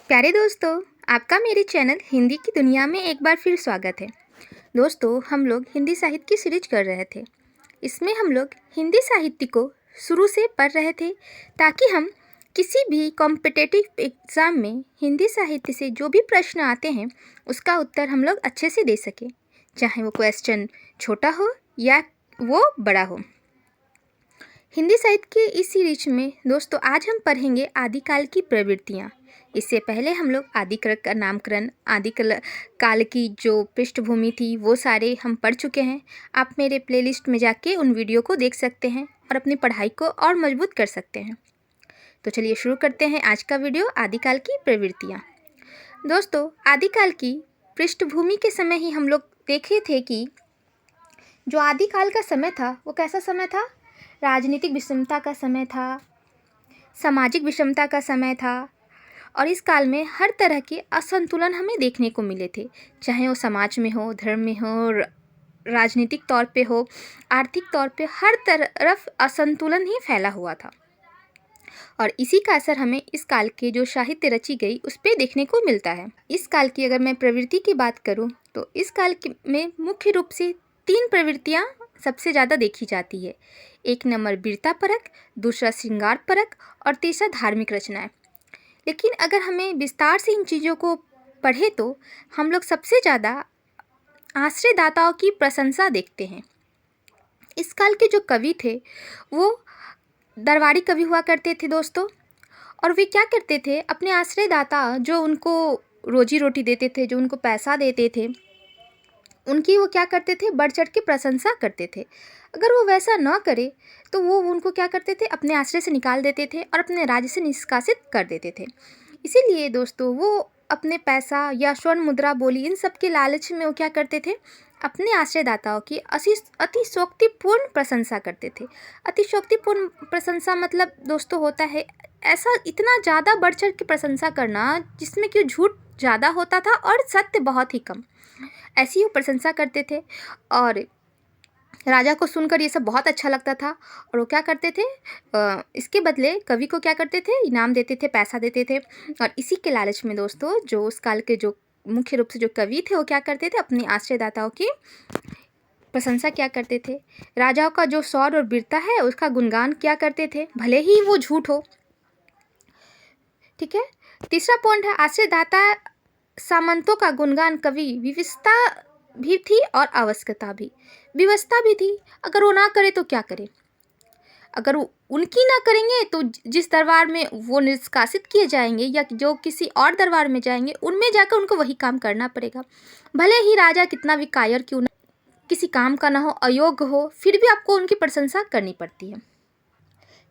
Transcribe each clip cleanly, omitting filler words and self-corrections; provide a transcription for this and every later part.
प्यारे दोस्तों, आपका मेरे चैनल हिंदी की दुनिया में एक बार फिर स्वागत है। दोस्तों, हम लोग हिंदी साहित्य की सीरीज कर रहे थे। इसमें हम लोग हिंदी साहित्य को शुरू से पढ़ रहे थे ताकि हम किसी भी कॉम्पिटिटिव एग्ज़ाम में हिंदी साहित्य से जो भी प्रश्न आते हैं उसका उत्तर हम लोग अच्छे से दे सकें, चाहे वो क्वेश्चन छोटा हो या वो बड़ा हो। हिंदी साहित्य के इस सीरीज में दोस्तों आज हम पढ़ेंगे आदिकाल की प्रवृत्तियाँ। इससे पहले हम लोग आदिकाल का नामकरण, काल की जो पृष्ठभूमि थी वो सारे हम पढ़ चुके हैं। आप मेरे प्लेलिस्ट में जाके उन वीडियो को देख सकते हैं और अपनी पढ़ाई को और मजबूत कर सकते हैं। तो चलिए शुरू करते हैं आज का वीडियो, आदिकाल की प्रवृत्तियाँ। दोस्तों, आदिकाल की पृष्ठभूमि के समय ही हम लोग देखे थे कि जो आदिकाल का समय था वो कैसा समय था। राजनीतिक विषमता का समय था, सामाजिक विषमता का समय था और इस काल में हर तरह के असंतुलन हमें देखने को मिले थे, चाहे वो समाज में हो, धर्म में हो, राजनीतिक तौर पे हो, आर्थिक तौर पे, हर तरफ असंतुलन ही फैला हुआ था। और इसी का असर हमें इस काल के जो साहित्य रची गई उस पर देखने को मिलता है। इस काल की अगर मैं प्रवृत्ति की बात करूं तो इस काल में मुख्य रूप से 3 प्रवृत्तियां सबसे ज़्यादा देखी जाती है। एक नंबर वीरता परक, दूसरा श्रृंगार परक और तीसरा धार्मिक रचनाएं। लेकिन अगर हमें विस्तार से इन चीज़ों को पढ़े तो हम लोग सबसे ज़्यादा आश्रयदाताओं की प्रशंसा देखते हैं। इस काल के जो कवि थे वो दरबारी कवि हुआ करते थे दोस्तों, और वे क्या करते थे, अपने आश्रयदाता जो उनको रोजी रोटी देते थे, जो उनको पैसा देते थे, उनकी वो क्या करते थे, बढ़ चढ़ के प्रशंसा करते थे। अगर वो वैसा ना करे तो वो उनको क्या करते थे, अपने आश्रय से निकाल देते थे और अपने राज्य से निष्कासित कर देते थे। इसीलिए दोस्तों वो अपने पैसा या स्वर्ण मुद्रा बोली इन सब के लालच में वो क्या करते थे, अपने आश्रयदाताओं की अतिशयोक्तिपूर्ण प्रशंसा करते थे। अतिशयोक्तिपूर्ण प्रशंसा मतलब दोस्तों होता है ऐसा इतना ज़्यादा बढ़ चढ़ के प्रशंसा करना जिसमें कि झूठ ज़्यादा होता था और सत्य बहुत ही कम। ऐसी वो प्रशंसा करते थे और राजा को सुनकर ये सब बहुत अच्छा लगता था और वो क्या करते थे, इसके बदले कवि को क्या करते थे, इनाम देते थे, पैसा देते थे। और इसी के लालच में दोस्तों जो उस काल के जो मुख्य रूप से जो कवि थे वो क्या करते थे, अपने आश्रयदाताओं की प्रशंसा क्या करते थे। राजाओं का जो शौर्य और वीरता है उसका गुणगान क्या करते थे, भले ही वो झूठ हो। ठीक है। तीसरा पॉइंट है आश्रयदाता सामंतों का गुणगान कवि विविधता भी थी और आवश्यकता भी। व्यवस्था भी थी, अगर वो ना करे तो क्या करे, अगर वो उनकी ना करेंगे तो जिस दरबार में वो निष्कासित किए जाएंगे या जो किसी और दरबार में जाएंगे उनमें जाकर उनको वही काम करना पड़ेगा। भले ही राजा कितना भी कायर क्यों ना, किसी काम का ना हो, अयोग्य हो, फिर भी आपको उनकी प्रशंसा करनी पड़ती है।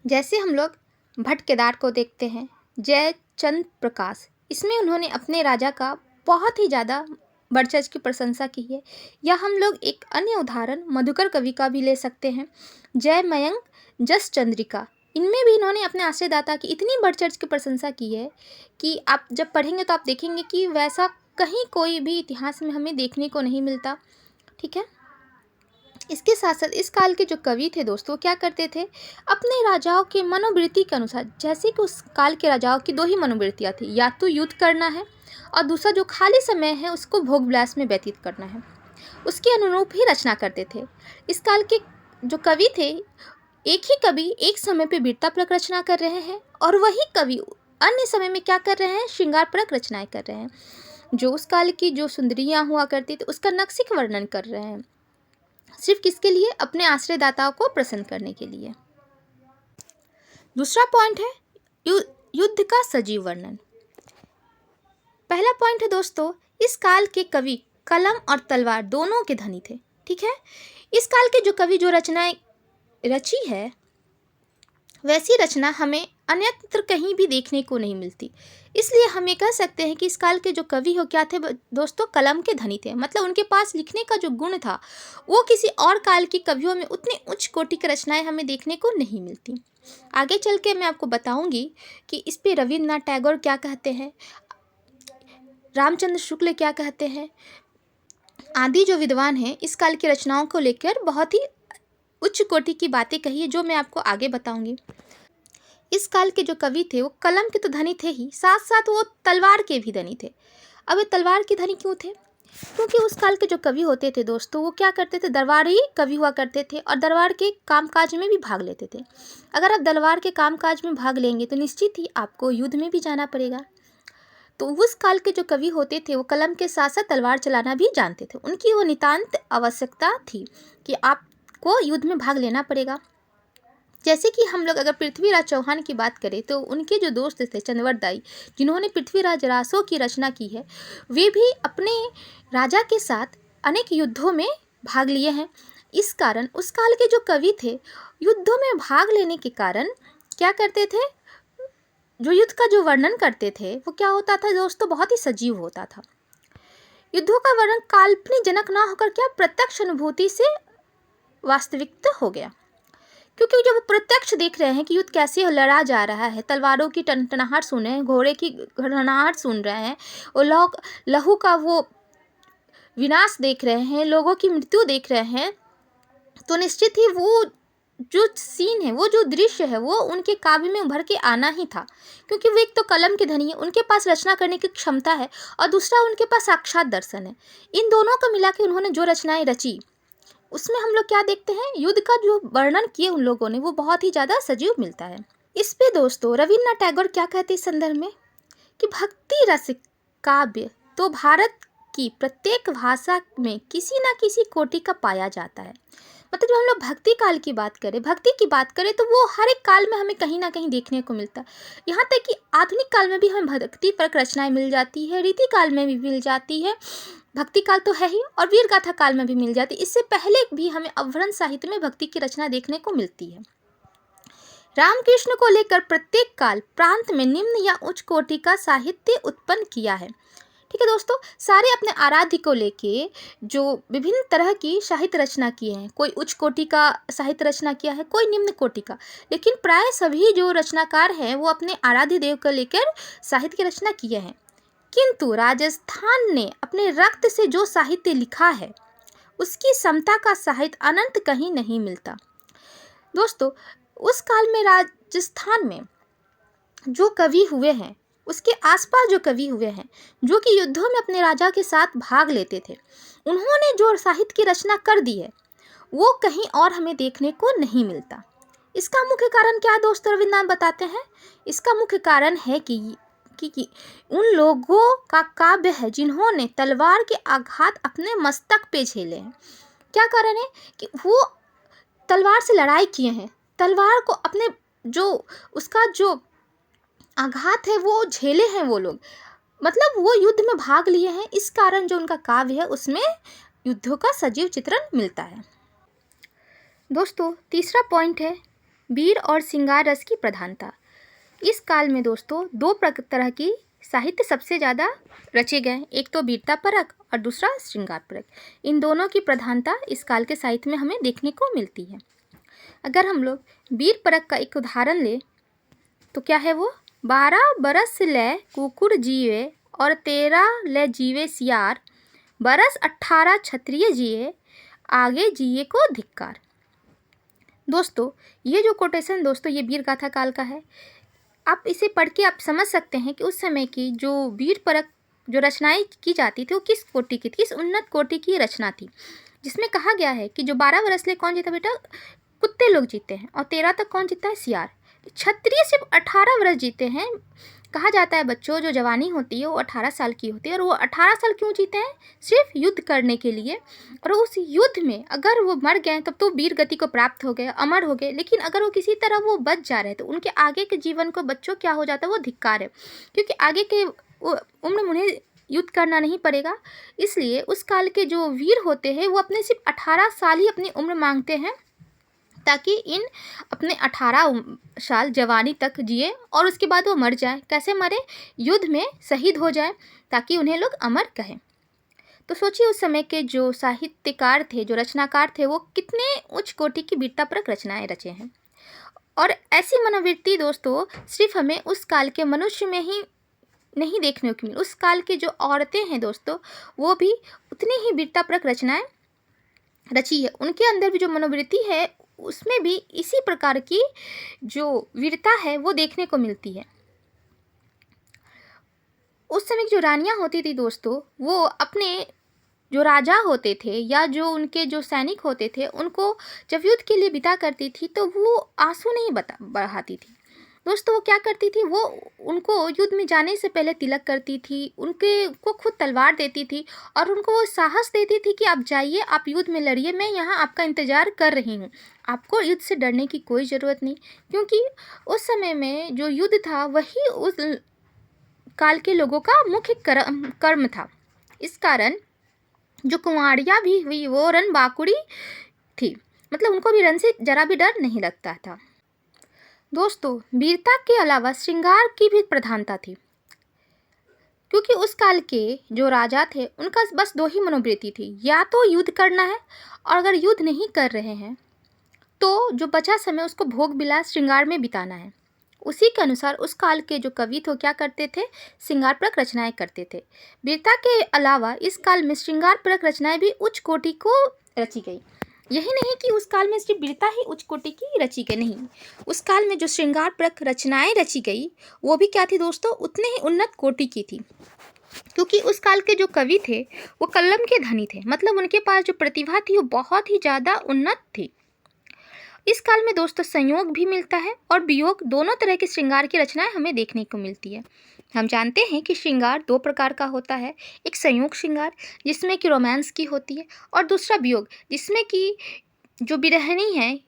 जैसे हम लोग भट्ट केदार को देखते हैं, जयचंद्र प्रकाश, इसमें उन्होंने अपने राजा का बहुत ही ज़्यादा बढ़ चढ़ की प्रशंसा की है। या हम लोग एक अन्य उदाहरण मधुकर कवि का भी ले सकते हैं, जयमयंक जस चंद्रिका, इनमें भी इन्होंने अपने आश्रयदाता की इतनी बढ़ चढ़ की प्रशंसा की है कि आप जब पढ़ेंगे तो आप देखेंगे कि वैसा कहीं कोई भी इतिहास में हमें देखने को नहीं मिलता। ठीक है। इसके साथ साथ इस काल के जो कवि थे दोस्तों क्या करते थे, अपने राजाओं के मनोवृत्ति के अनुसार, जैसे कि उस काल के राजाओं की 2 ही मनोवृत्तियाँ थी, या तो युद्ध करना है और दूसरा जो खाली समय है उसको भोग विलास में व्यतीत करना है, उसके अनुरूप ही रचना करते थे। इस काल के जो कवि थे, एक ही कवि एक समय पे वीरता परक रचना कर रहे हैं और वही कवि अन्य समय में क्या कर रहे हैं, श्रृंगार परक रचनाएं कर रहे हैं। जो उस काल की जो सुंदरियाँ हुआ करती थी उसका नक्शिक वर्णन कर रहे हैं, सिर्फ किसके लिए, अपने आश्रयदाताओं को प्रसन्न करने के लिए। दूसरा पॉइंट है युद्ध का सजीव वर्णन। पहला पॉइंट है दोस्तों, इस काल के कवि कलम और तलवार दोनों के धनी थे। ठीक है। इस काल के जो कवि जो रचनाएं रची है वैसी रचना हमें अन्यत्र कहीं भी देखने को नहीं मिलती। इसलिए हम ये कह सकते हैं कि इस काल के जो कवि हो क्या थे दोस्तों, कलम के धनी थे। मतलब उनके पास लिखने का जो गुण था वो किसी और काल के कवियों में उतनी उच्च कोटि की रचनाएं हमें देखने को नहीं मिलती। आगे चल के मैं आपको बताऊंगी कि इस पे रविन्द्रनाथ टैगोर क्या कहते हैं, रामचंद्र शुक्ल क्या कहते हैं, आदि जो विद्वान हैं इस काल की रचनाओं को लेकर बहुत ही उच्च कोटि की बातें कही है, जो मैं आपको आगे बताऊंगी। इस काल के जो कवि थे वो कलम के तो धनी थे ही, साथ साथ वो तलवार के भी धनी थे। अब ये तलवार के धनी क्यों थे? क्योंकि उस काल के जो कवि होते थे दोस्तों, वो क्या करते थे, दरबारी कवि हुआ करते थे और दरबार के कामकाज में भी भाग लेते थे। अगर आप दरबार के कामकाज में भाग लेंगे तो निश्चित ही आपको युद्ध में भी जाना पड़ेगा। तो उस काल के जो कवि होते थे वो कलम के साथ साथ तलवार चलाना भी जानते थे। उनकी वो नितांत आवश्यकता थी कि आपको युद्ध में भाग लेना पड़ेगा। जैसे कि हम लोग अगर पृथ्वीराज चौहान की बात करें तो उनके जो दोस्त थे चंद्रवट दाई, जिन्होंने पृथ्वीराज रासो की रचना की है, वे भी अपने राजा के साथ अनेक युद्धों में भाग लिए हैं। इस कारण उस काल के जो कवि थे युद्धों में भाग लेने के कारण क्या करते थे, जो युद्ध का जो वर्णन करते थे वो क्या होता था दोस्तों, बहुत ही सजीव होता था। युद्धों का वर्णन काल्पनिक जनक ना होकर क्या प्रत्यक्ष अनुभूति से वास्तविकता हो गया। क्योंकि जब वो प्रत्यक्ष देख रहे हैं कि युद्ध कैसे लड़ा जा रहा है, तलवारों की टनटनाहट सुन रहे हैं, घोड़े की घड़घड़ाहट सुन रहे हैं, और लहू का वो विनाश देख रहे हैं, लोगों की मृत्यु देख रहे हैं, तो निश्चित ही वो जो सीन है, वो जो दृश्य है, वो उनके काव्य में उभर के आना ही था। क्योंकि वो एक तो कलम के धनी है, उनके पास रचना करने की क्षमता है, और दूसरा उनके पास साक्षात दर्शन है। इन दोनों को मिला के उन्होंने जो रचनाएं रची, उसमें हम लोग क्या देखते हैं, युद्ध का जो वर्णन किए उन लोगों ने वो बहुत ही ज़्यादा सजीव मिलता है। इस पे दोस्तों रविन्द्रनाथ टैगोर क्या कहते हैं इस संदर्भ में, कि भक्ति रस काव्य तो भारत की प्रत्येक भाषा में किसी न किसी कोटि का पाया जाता है। मतलब जब हम लोग भक्ति काल की बात करें, भक्ति की बात करें, तो वो हर एक काल में हमें कहीं ना कहीं देखने को मिलता है। यहाँ तक कि आधुनिक काल में भी हमें भक्ति पर रचनाएं मिल जाती है, रीति काल में भी मिल जाती है, भक्ति काल तो है ही, और वीर गाथा काल में भी मिल जाती है। इससे पहले भी हमें अवभ्रंश साहित्य में भक्ति की रचना देखने को मिलती है। रामकृष्ण को लेकर प्रत्येक काल प्रांत में निम्न या उच्च कोटि का साहित्य उत्पन्न किया है। ठीक है दोस्तों, सारे अपने आराध्य को लेके जो विभिन्न तरह की साहित्य रचना किए हैं, कोई उच्च कोटि का साहित्य रचना किया है, कोई निम्न कोटि का, लेकिन प्राय सभी जो रचनाकार हैं वो अपने आराध्य देव को लेकर साहित्य की रचना किए हैं। किंतु राजस्थान ने अपने रक्त से जो साहित्य लिखा है उसकी समता का साहित्य अनंत कहीं नहीं मिलता। दोस्तों, उस काल में राजस्थान में जो कवि हुए हैं, उसके आसपास जो कवि हुए हैं, जो कि युद्धों में अपने राजा के साथ भाग लेते थे, उन्होंने जो साहित्य की रचना कर दी है वो कहीं और हमें देखने को नहीं मिलता। इसका मुख्य कारण क्या दोस्तों रविन्द्रनाथ बताते हैं? इसका मुख्य कारण है कि उन लोगों का काव्य है जिन्होंने तलवार के आघात अपने मस्तक पे झेले हैं। क्या कारण है कि वो तलवार से लड़ाई किए हैं, तलवार को अपने जो उसका जो आघात है वो झेले हैं वो लोग, मतलब वो युद्ध में भाग लिए हैं। इस कारण जो उनका काव्य है उसमें युद्धों का सजीव चित्रण मिलता है। दोस्तों, तीसरा पॉइंट है वीर और श्रृंगार रस की प्रधानता। इस काल में दोस्तों दो तरह की साहित्य सबसे ज़्यादा रचे गए, एक तो वीरता परक और दूसरा श्रृंगार परक। इन दोनों की प्रधानता इस काल के साहित्य में हमें देखने को मिलती है। अगर हम लोग वीर परक का एक उदाहरण ले तो क्या है वो, 12 बरस ले कुकुर जीवे और 13 ले जीवे सियार, बरस 18 क्षत्रिय जिए, आगे जिए को धिक्कार। दोस्तों, ये जो कोटेशन दोस्तों ये वीर गाथा काल का है। आप इसे पढ़ के आप समझ सकते हैं कि उस समय की जो वीर परक जो रचनाएं की जाती थी वो किस कोटि की थी, किस उन्नत कोटि की रचना थी, जिसमें कहा गया है कि जो 12 वर्ष ले कौन जीता बेटा, कुत्ते लोग जीते हैं, और 13 तक कौन जीता है, सियार। क्षत्रिय सिर्फ 18 वर्ष जीते हैं। कहा जाता है बच्चों जो जवानी होती है वो 18 साल की होती है, और वो 18 साल क्यों जीते हैं, सिर्फ युद्ध करने के लिए। और उस युद्ध में अगर वो मर गए तब तो वीर गति को प्राप्त हो गए, अमर हो गए, लेकिन अगर वो किसी तरह वो बच जा रहे तो उनके आगे के जीवन को बच्चों क्या हो जाता है, वो धिक्कार है, क्योंकि आगे के उम्र में उन्हें युद्ध करना नहीं पड़ेगा। इसलिए उस काल के जो वीर होते हैं वो अपने सिर्फ 18 साल ही अपनी उम्र मांगते हैं, ताकि इन अपने 18 साल जवानी तक जिए और उसके बाद वो मर जाए। कैसे मरे, युद्ध में शहीद हो जाए, ताकि उन्हें लोग अमर कहें। तो सोचिए उस समय के जो साहित्यकार थे, जो रचनाकार थे, वो कितने उच्च कोटि की वीरतापरक रचनाएं रचे हैं। और ऐसी मनोवृत्ति दोस्तों सिर्फ हमें उस काल के मनुष्य में ही नहीं देखने को मिली, उस काल के जो औरतें हैं दोस्तों वो भी उतनी ही वीरतापरक रचनाएं रची है। उनके अंदर भी जो मनोवृत्ति है उसमें भी इसी प्रकार की जो वीरता है वो देखने को मिलती है। उस समय जो रानियां होती थी दोस्तों, वो अपने जो राजा होते थे या जो उनके जो सैनिक होते थे, उनको जब युद्ध के लिए विदा करती थी तो वो आंसू नहीं बहाती थी दोस्तों। वो क्या करती थी, वो उनको युद्ध में जाने से पहले तिलक करती थी, उनके को खुद तलवार देती थी और उनको वो साहस देती थी कि आप जाइए, आप युद्ध में लड़िए, मैं यहाँ आपका इंतज़ार कर रही हूँ, आपको युद्ध से डरने की कोई ज़रूरत नहीं। क्योंकि उस समय में जो युद्ध था वही उस काल के लोगों का मुख्य कर्म था। इस कारण जो कुंवारियाँ भी हुई वो रणबांकुड़ी थी, मतलब उनको भी रण से जरा भी डर नहीं लगता था। दोस्तों, वीरता के अलावा श्रृंगार की भी प्रधानता थी, क्योंकि उस काल के जो राजा थे उनका बस दो ही मनोवृत्ति थी, या तो युद्ध करना है, और अगर युद्ध नहीं कर रहे हैं तो जो बचा समय उसको भोग विलास श्रृंगार में बिताना है। उसी के अनुसार उस काल के जो कवि थे क्या करते थे, श्रृंगारपरक रचनाएं करते थे। वीरता के अलावा इस काल में श्रृंगारपरक रचनाएं भी उच्च कोटि को रची गई। यही नहीं कि उस काल में सिर्फ वीरता ही उच्च कोटि की रची गई, नहीं, उस काल में जो श्रृंगारपरक रचनाएं रची गई वो भी क्या थी दोस्तों, उतने ही उन्नत कोटि की थी। क्योंकि उस काल के जो कवि थे वो कलम के धनी थे, मतलब उनके पास जो प्रतिभा थी वो बहुत ही ज़्यादा उन्नत थी। इस काल में दोस्तों संयोग भी मिलता है और वियोग, दोनों तरह के श्रृंगार की रचनाएं हमें देखने को मिलती है। हम जानते हैं कि श्रृंगार दो प्रकार का होता है, एक संयोग श्रृंगार जिसमें कि रोमांस की होती है, और दूसरा वियोग जिसमें कि जो विरहिणी है,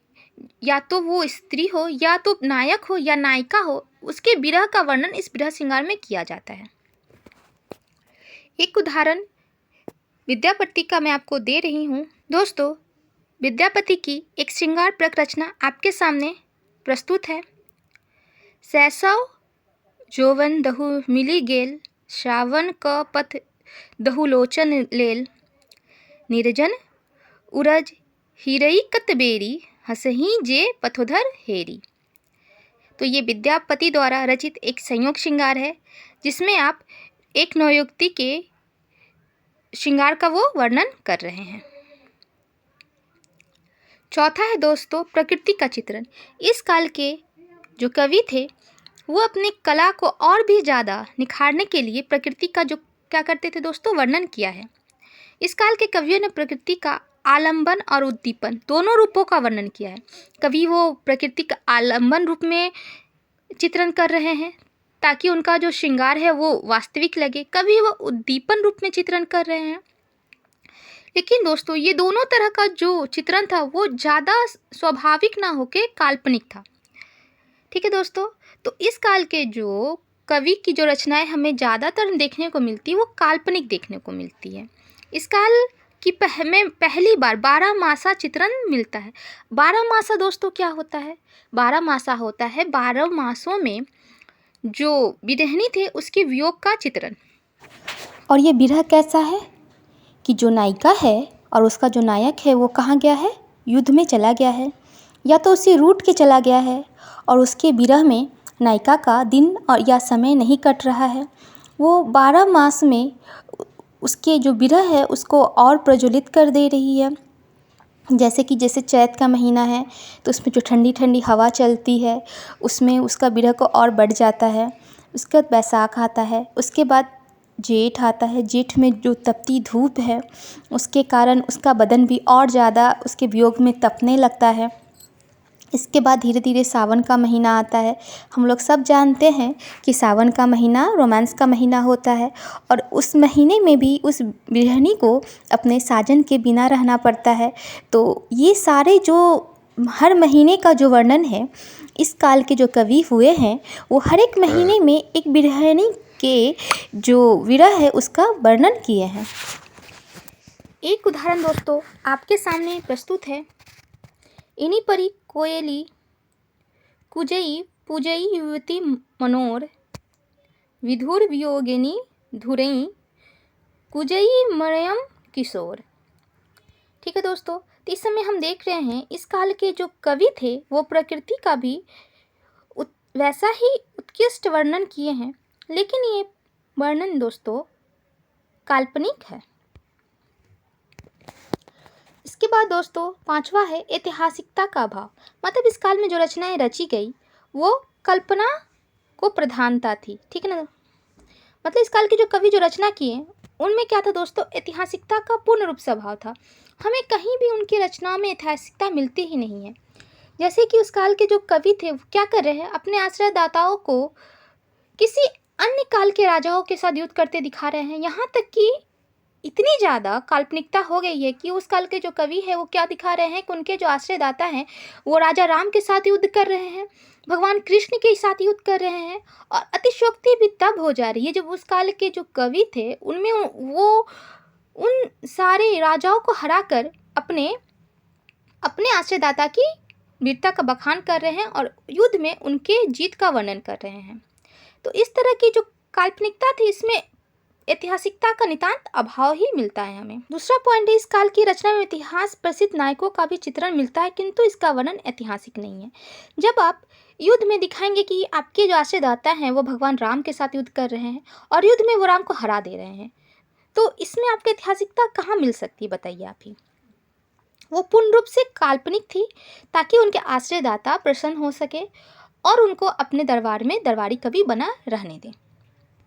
या तो वो स्त्री हो या तो नायक हो या नायिका हो, उसके विरह का वर्णन इस विरह श्रृंगार में किया जाता है। एक उदाहरण विद्यापति का मैं आपको दे रही हूँ दोस्तों। विद्यापति की एक श्रृंगारपरक रचना आपके सामने प्रस्तुत है। सैसव जोवन दहु मिली गेल, श्रावण क पथ दहु लोचन लेल, निर्जन उरज हिरई कतबेरी, हसही जे पथोधर हेरी। तो ये विद्यापति द्वारा रचित एक संयोग श्रृंगार है, जिसमें आप एक नवयुवती के श्रृंगार का वो वर्णन कर रहे हैं। चौथा है दोस्तों प्रकृति का चित्रण। इस काल के जो कवि थे वो अपनी कला को और भी ज़्यादा निखारने के लिए प्रकृति का जो क्या करते थे दोस्तों, वर्णन किया है। इस काल के कवियों ने प्रकृति का आलंबन और उद्दीपन दोनों रूपों का वर्णन किया है। कभी वो प्रकृति का आलंबन रूप में चित्रण कर रहे हैं ताकि उनका जो श्रृंगार है वो वास्तविक लगे, कभी वो उद्दीपन रूप में चित्रण कर रहे हैं। लेकिन दोस्तों ये दोनों तरह का जो चित्रण था वो ज़्यादा स्वाभाविक ना होके काल्पनिक था। ठीक है दोस्तों, तो इस काल के जो कवि की जो रचनाएं हमें ज़्यादातर देखने को मिलती है वो काल्पनिक देखने को मिलती है। इस काल की में पहली बार 12 मासा चित्रण मिलता है। 12 मासा दोस्तों क्या होता है, 12 मासा होता है 12 मासों में जो विरहिणी थे उसके वियोग का चित्रण। और ये विरह कैसा है कि जो नायिका है और उसका जो नायक है वो कहाँ गया है, युद्ध में चला गया है, या तो उसे रूठ के चला गया है और उसके विरह में नायिका का दिन और या समय नहीं कट रहा है। वो 12 मास में उसके जो विरह है उसको और प्रज्वलित कर दे रही है। जैसे चैत का महीना है तो उसमें जो ठंडी ठंडी हवा चलती है उसमें उसका विरह को और बढ़ जाता है। उसके बाद बैसाख आता है, उसके बाद जेठ आता है। जेठ में जो तपती धूप है उसके कारण उसका बदन भी और ज़्यादा उसके वियोग में तपने लगता है। इसके बाद धीरे धीरे सावन का महीना आता है। हम लोग सब जानते हैं कि सावन का महीना रोमांस का महीना होता है और उस महीने में भी उस गृहिणी को अपने साजन के बिना रहना पड़ता है। तो ये सारे जो हर महीने का जो वर्णन है इस काल के जो कवि हुए हैं वो हर एक महीने में एक गृहिणी के जो विरह है उसका वर्णन किए हैं। एक उदाहरण दोस्तों आपके सामने प्रस्तुत है। इनी परी कोयली कुजई पूजई युवती मनोर, विधुर वियोगिनी धुरई कुजई मरयम किशोर। ठीक है दोस्तों, तो इस समय हम देख रहे हैं इस काल के जो कवि थे वो प्रकृति का भी वैसा ही उत्कृष्ट वर्णन किए हैं, लेकिन ये वर्णन दोस्तों काल्पनिक है। इसके बाद दोस्तों पांचवा है ऐतिहासिकता का अभाव। मतलब इस काल में जो रचनाएं रची गई वो कल्पना को प्रधानता थी, ठीक है ना। मतलब इस काल के जो कवि जो रचना किए उनमें क्या था दोस्तों, ऐतिहासिकता का पूर्ण रूप से अभाव था। हमें कहीं भी उनकी रचनाओं में ऐतिहासिकता मिलती ही नहीं है। जैसे कि उस काल के जो कवि थे वो क्या कर रहे हैं, अपने आश्रयदाताओं को किसी अन्य काल के राजाओं के साथ युद्ध करते दिखा रहे हैं। यहाँ तक कि इतनी ज़्यादा काल्पनिकता हो गई है कि उस काल के जो कवि है वो क्या दिखा रहे हैं कि उनके जो आश्रयदाता हैं वो राजा राम के साथ युद्ध कर रहे हैं, भगवान कृष्ण के साथ युद्ध कर रहे हैं। और अतिशयोक्ति भी तब हो जा रही है जब उस काल के जो कवि थे उनमें वो उन सारे राजाओं को हराकर अपने अपने आश्रयदाता की वीरता का बखान कर रहे हैं और युद्ध में उनके जीत का वर्णन कर रहे हैं। तो इस तरह की जो काल्पनिकता थी इसमें ऐतिहासिकता का नितांत अभाव ही मिलता है हमें। दूसरा पॉइंट है, इस काल की रचना में इतिहास प्रसिद्ध नायकों का भी चित्रण मिलता है किंतु इसका वर्णन ऐतिहासिक नहीं है। जब आप युद्ध में दिखाएंगे कि आपके जो आश्रयदाता हैं वो भगवान राम के साथ युद्ध कर रहे हैं और युद्ध में वो राम को हरा दे रहे हैं, तो इसमें आपको ऐतिहासिकता कहाँ मिल सकती है, बताइए आप ही। वो पूर्ण रूप से काल्पनिक थी ताकि उनके आश्रयदाता प्रसन्न हो सके और उनको अपने दरबार में दरबारी कवि बना रहने दें।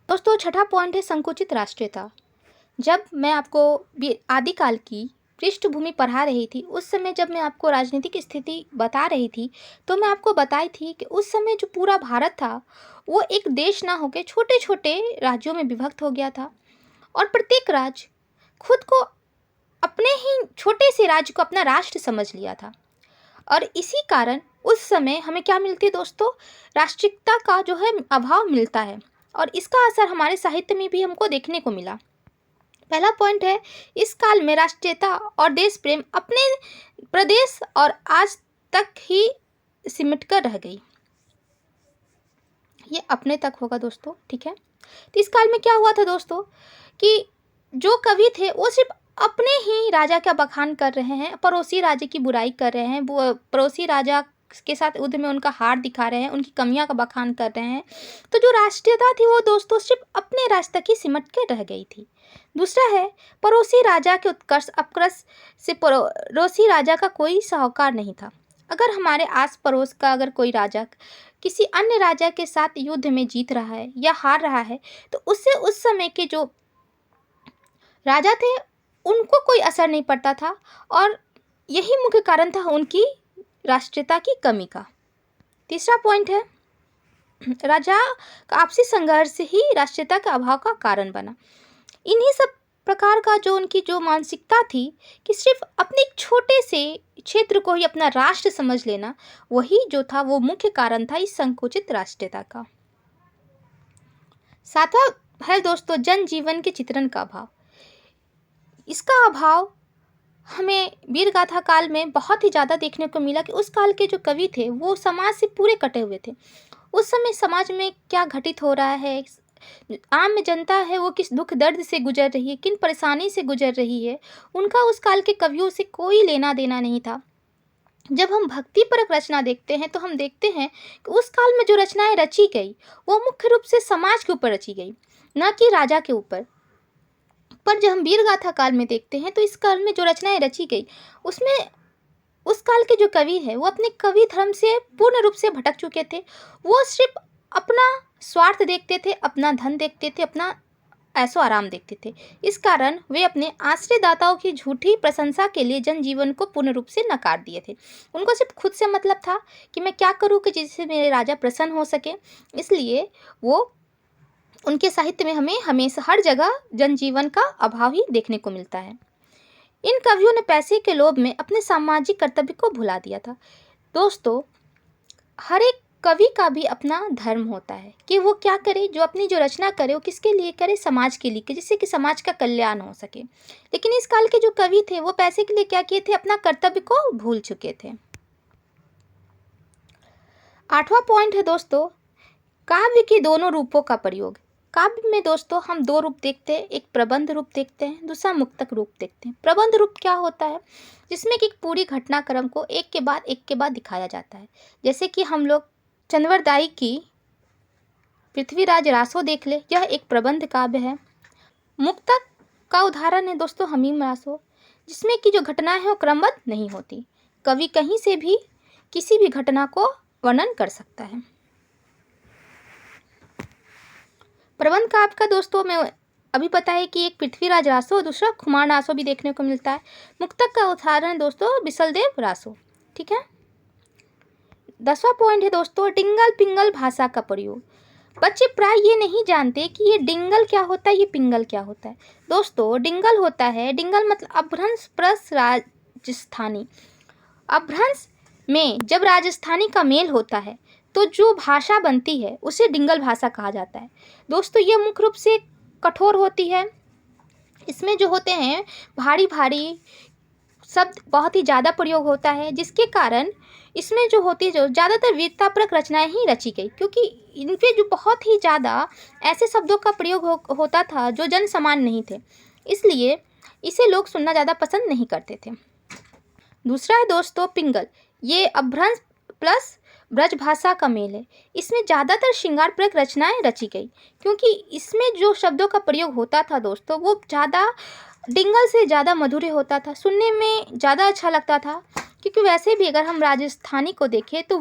दोस्तों छठा पॉइंट है संकुचित राष्ट्रीयता। जब मैं आपको आदिकाल की पृष्ठभूमि पढ़ा रही थी उस समय जब मैं आपको राजनीतिक स्थिति बता रही थी तो मैं आपको बताई थी कि उस समय जो पूरा भारत था वो एक देश ना होकर छोटे छोटे राज्यों में विभक्त हो गया था और प्रत्येक राज्य खुद को अपने ही छोटे से राज्य को अपना राष्ट्र समझ लिया था। और इसी कारण उस समय हमें क्या मिलती है दोस्तों, राष्ट्रीयता का जो है अभाव मिलता है और इसका असर हमारे साहित्य में भी हमको देखने को मिला। पहला पॉइंट है, इस काल में राष्ट्रीयता और देश प्रेम अपने प्रदेश और आज तक ही सिमट कर रह गई। ये अपने तक होगा दोस्तों, ठीक है। तो इस काल में क्या हुआ था दोस्तों कि जो कवि थे वो सिर्फ अपने ही राजा का बखान कर रहे हैं, पड़ोसी राज्य की बुराई कर रहे हैं, पड़ोसी राजा के साथ युद्ध में उनका हार दिखा रहे हैं, उनकी कमियां का बखान कर रहे हैं। तो जो राष्ट्रीयता थी वो दोस्तों सिर्फ अपने राज तक ही सिमट के रह गई थी। दूसरा है, पड़ोसी राजा के उत्कर्ष अपकर्ष से पड़ोसी राजा का कोई साहूकार नहीं था। अगर हमारे आस पड़ोस का अगर कोई राजा किसी अन्य राजा के साथ युद्ध में जीत रहा है या हार रहा है तो उससे उस समय के जो राजा थे उनको कोई असर नहीं पड़ता था और यही मुख्य कारण था उनकी राष्ट्रीयता की कमी का। तीसरा पॉइंट है, राजा का आपसी संघर्ष ही राष्ट्रीयता के अभाव का कारण बना। इन्हीं सब प्रकार का जो उनकी जो मानसिकता थी कि सिर्फ अपने एक छोटे से क्षेत्र को ही अपना राष्ट्र समझ लेना, वही जो था वो मुख्य कारण था इस संकुचित राष्ट्रीयता का। सातवां है दोस्तों जनजीवन के चित्रण का अभाव। इसका अभाव हमें वीरगाथा काल में बहुत ही ज़्यादा देखने को मिला कि उस काल के जो कवि थे वो समाज से पूरे कटे हुए थे। उस समय समाज में क्या घटित हो रहा है, आम जनता है वो किस दुख दर्द से गुजर रही है, किन परेशानी से गुजर रही है, उनका उस काल के कवियों से कोई लेना देना नहीं था। जब हम भक्ति परक रचना देखते हैं तो हम देखते हैं कि उस काल में जो रचनाएं रची गई वो मुख्य रूप से समाज के ऊपर रची गई, न कि राजा के ऊपर। पर जब हम वीरगाथा काल में देखते हैं तो इस काल में जो रचनाएं रची गई उसमें उस काल के जो कवि है वो अपने कवि धर्म से पूर्ण रूप से भटक चुके थे। वो सिर्फ अपना स्वार्थ देखते थे, अपना धन देखते थे, अपना ऐसो आराम देखते थे। इस कारण वे अपने आश्रयदाताओं की झूठी प्रशंसा के लिए जनजीवन को पूर्ण रूप से नकार दिए थे। उनको सिर्फ खुद से मतलब था कि मैं क्या करूँ कि जिससे मेरे राजा प्रसन्न हो सके। इसलिए वो उनके साहित्य में हमें हमेशा हर जगह जनजीवन का अभाव ही देखने को मिलता है। इन कवियों ने पैसे के लोभ में अपने सामाजिक कर्तव्य को भुला दिया था। दोस्तों हर एक कवि का भी अपना धर्म होता है कि वो क्या करे, जो अपनी जो रचना करे वो किसके लिए करे, समाज के लिए, जिससे कि समाज का कल्याण हो सके। लेकिन इस काल के जो कवि थे वो पैसे के लिए क्या किए थे, अपना कर्तव्य को भूल चुके थे। आठवां पॉइंट है दोस्तों काव्य के दोनों रूपों का प्रयोग। काव्य में दोस्तों हम दो रूप देखते हैं, एक प्रबंध रूप देखते हैं, दूसरा मुक्तक रूप देखते हैं। प्रबंध रूप क्या होता है, जिसमें कि पूरी घटनाक्रम को एक के बाद दिखाया जाता है। जैसे कि हम लोग चंद्रवरदाई की पृथ्वीराज रासो देख ले, यह एक प्रबंध काव्य है। मुक्तक का उदाहरण है दोस्तों हमीम रासो, जिसमें कि जो घटनाएं हैं वो क्रमबद्ध नहीं होती। कवि कहीं से भी किसी भी घटना को वर्णन कर सकता है। प्रबंध काव्य का दोस्तों में अभी पता है कि एक पृथ्वीराज रासो और दूसरा कुमार रासो भी देखने को मिलता है। मुक्तक का उदाहरण दोस्तों बिसलदेव रासो। ठीक है। 10वां पॉइंट है दोस्तों डिंगल पिंगल भाषा का प्रयोग। बच्चे प्राय ये नहीं जानते कि ये डिंगल क्या होता है, ये पिंगल क्या होता है। दोस्तों डिंगल होता है, डिंगल मतलब अपभ्रंश प्लस राजस्थानी। अपभ्रंश में जब राजस्थानी का मेल होता है तो जो भाषा बनती है उसे डिंगल भाषा कहा जाता है। दोस्तों ये मुख्य रूप से कठोर होती है। इसमें जो होते हैं भारी भारी शब्द बहुत ही ज़्यादा प्रयोग होता है, जिसके कारण इसमें जो होती है जो ज़्यादातर वीरतापरक रचनाएं ही रची गई, क्योंकि इन पे जो बहुत ही ज़्यादा ऐसे शब्दों का प्रयोग होता था जो जन समान नहीं थे, इसलिए इसे लोग सुनना ज़्यादा पसंद नहीं करते थे। दूसरा है दोस्तों पिंगल। ये अपभ्रंश प्लस ब्रज भाषा का मेल है। इसमें ज़्यादातर श्रृंगार परक रचनाएं रची गई, क्योंकि इसमें जो शब्दों का प्रयोग होता था दोस्तों वो ज़्यादा डिंगल से ज़्यादा मधुर होता था, सुनने में ज़्यादा अच्छा लगता था। क्योंकि वैसे भी अगर हम राजस्थानी को देखें तो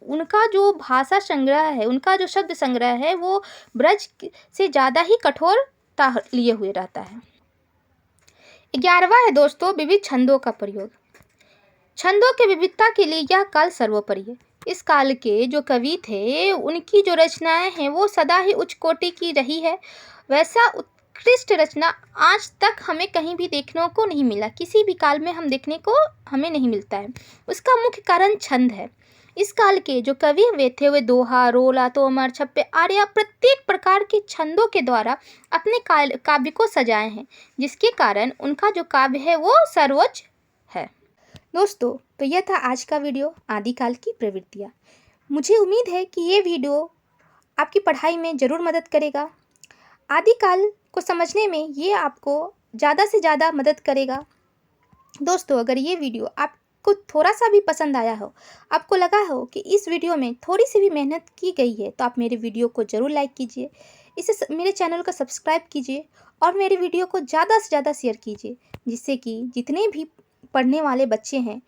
उनका जो भाषा संग्रह है, उनका जो शब्द संग्रह है वो ब्रज से ज़्यादा ही कठोरता लिए हुए रहता है। 11वां है दोस्तों विविध छंदों का प्रयोग। छंदों की विविधता के लिए यह काल सर्वोपरि है। इस काल के जो कवि थे उनकी जो रचनाएं हैं वो सदा ही उच्च कोटि की रही है। वैसा उत्कृष्ट रचना आज तक हमें कहीं भी देखने को नहीं मिला, किसी भी काल में हम देखने को हमें नहीं मिलता है। उसका मुख्य कारण छंद है। इस काल के जो कवि वे थे वे दोहा, रोला, तोमर, छप्पे, आर्या प्रत्येक प्रकार के छंदों के द्वारा अपने काव्य को सजाए हैं, जिसके कारण उनका जो काव्य है वो सर्वोच्च है। दोस्तों तो यह था आज का वीडियो आदिकाल की प्रवृत्तियाँ। मुझे उम्मीद है कि ये वीडियो आपकी पढ़ाई में ज़रूर मदद करेगा। आदिकाल को समझने में ये आपको ज़्यादा से ज़्यादा मदद करेगा। दोस्तों अगर ये वीडियो आपको थोड़ा सा भी पसंद आया हो, आपको लगा हो कि इस वीडियो में थोड़ी सी भी मेहनत की गई है, तो आप मेरे वीडियो को ज़रूर लाइक कीजिए, इसे मेरे चैनल को सब्सक्राइब कीजिए और मेरे वीडियो को ज़्यादा से ज़्यादा शेयर कीजिए, जिससे कि जितने भी पढ़ने वाले बच्चे हैं,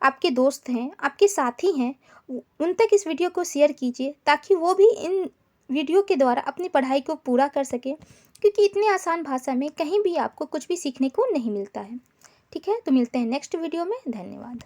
आपके दोस्त हैं, आपके साथी हैं, उन तक इस वीडियो को शेयर कीजिए, ताकि वो भी इन वीडियो के द्वारा अपनी पढ़ाई को पूरा कर सकें, क्योंकि इतनी आसान भाषा में कहीं भी आपको कुछ भी सीखने को नहीं मिलता है। ठीक है, तो मिलते हैं नेक्स्ट वीडियो में। धन्यवाद।